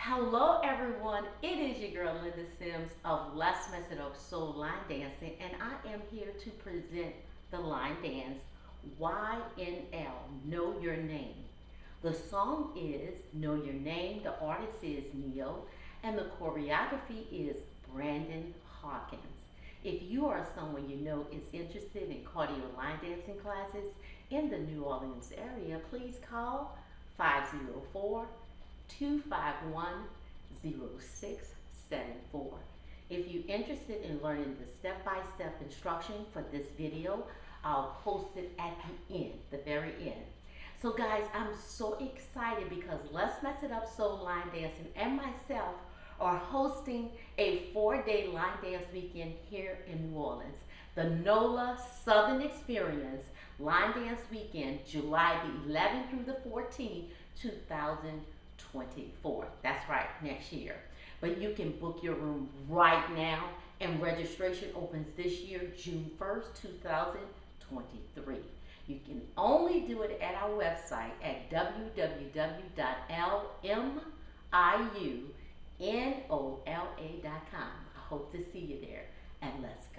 Hello everyone, it is your girl Linda Sims of Let's Mess It Up Soul Line Dancing, and I am here to present the line dance YNL, Know Your Name. The song is Know Your Name, the artist is Neo, and the choreography is Brandon Hawkins. If you are someone you know is interested in cardio line dancing classes in the New Orleans area, please call 504 251 0674. If you're interested in learning the step-by-step instruction for this video, I'll post it at the end, the very end. So guys, I'm so excited because Let's Mess It Up Soul Line Dancing and myself are hosting a 4-day line dance weekend here in New Orleans. The NOLA Southern Experience Line Dance Weekend, July the 11th through the 14th, 2024. That's right, next year. But you can book your room right now, and registration opens this year, June 1st, 2023. You can only do it at our website at www.LMIUNOLA.com. I hope to see you there, and let's go.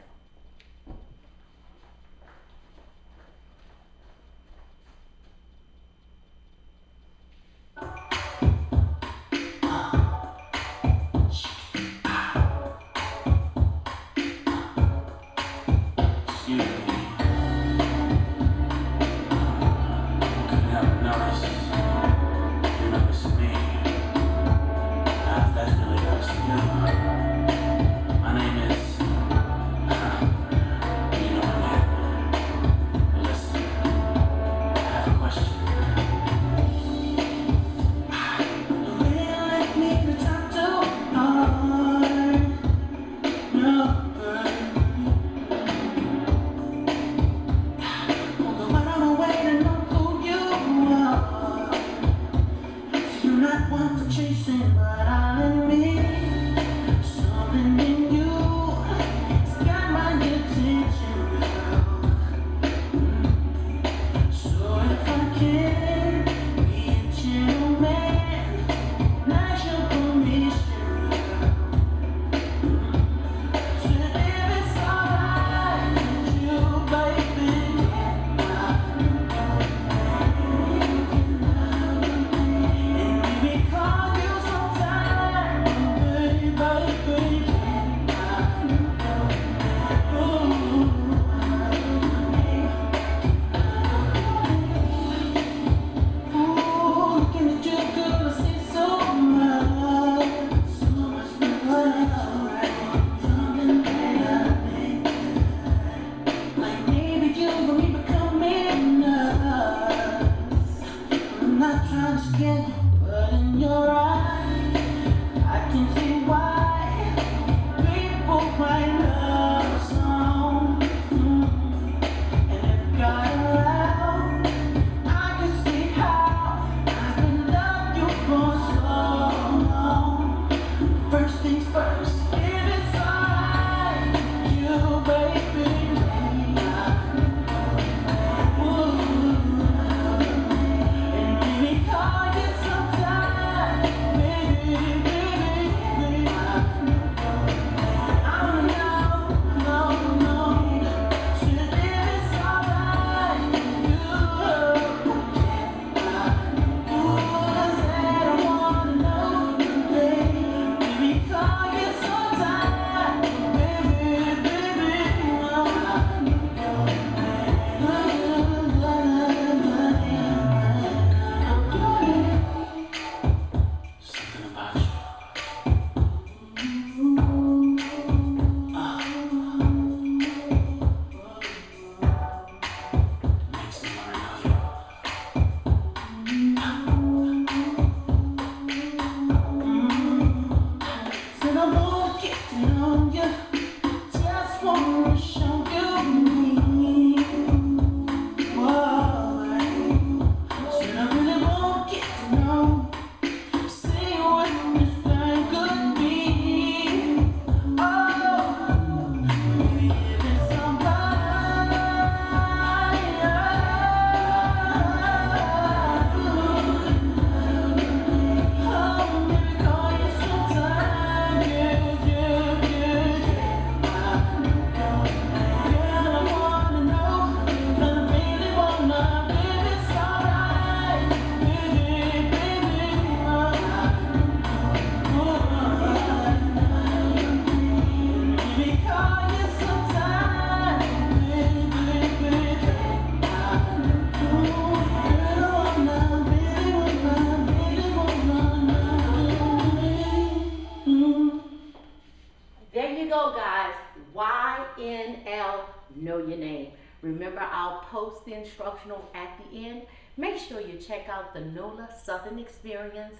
know your name. Remember, I'll post the instructional at the end. Make sure you check out the NOLA Southern Experience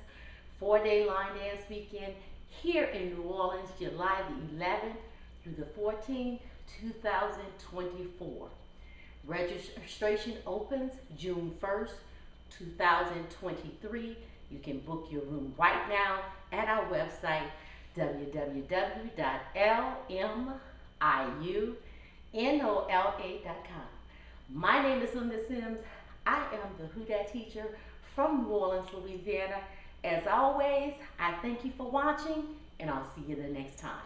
4-day line dance weekend here in New Orleans, July the 11th through the 14th, 2024. Registration opens June 1st, 2023. You can book your room right now at our website, www.LMIUNOLA.com. My name is Linda Sims. I am the Who Dat teacher from New Orleans, Louisiana. As always, I thank you for watching, and I'll see you the next time.